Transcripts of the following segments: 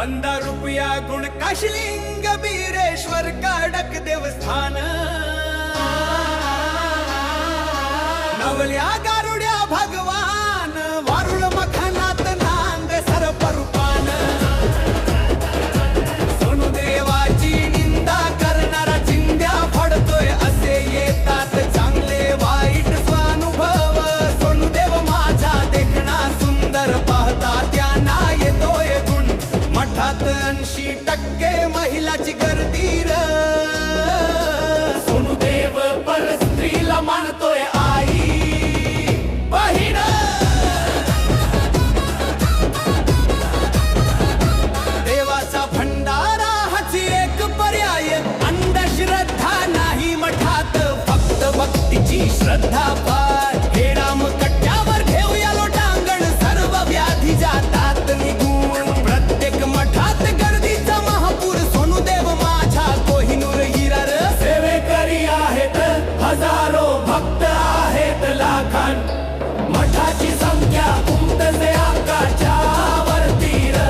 ₹15 गुण काशलिंग बीरेश्वर कडक देवस्थान नवल्या गारुड्या भगवान वारुळ मखनात नांद सरपरुपान सोनू देवाची निंदा करणारा चिंध्या फडतोय असे येतात चांगले वाईट स्वानुभव सोनू देव माझा देखणा सुंदर पाहता त्यांना येतोय गुण मठात 80% महिलाची गर्दी र सोनू देव पर स्त्रीला मानतोय देवाचा भंडारा हाची एक पर्याय अंधश्रद्धा नाही मठात फक्त भक्तीची श्रद्धा पार हे राम कट्ट्यावर घेऊया लोटांगण सर्व व्याधी जातात निघून प्रत्येक मठात गर्दीचा महापूर सोनू देव माझा कोहिनूर हिरार सेवेकरी आहेत हजारो भक्त आहेत लाखां मठाची संख्या उमटते आकाशा वरती र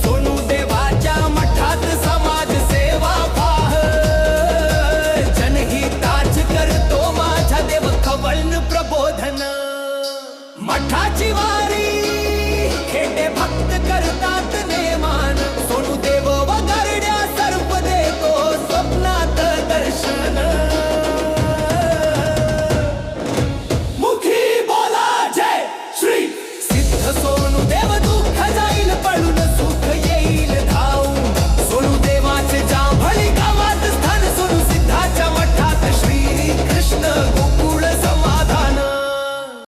सोनू देवाच्या मठात समाज सेवा पाह जनहिताच करतो माझा देव कवळण प्रबोधन मठाची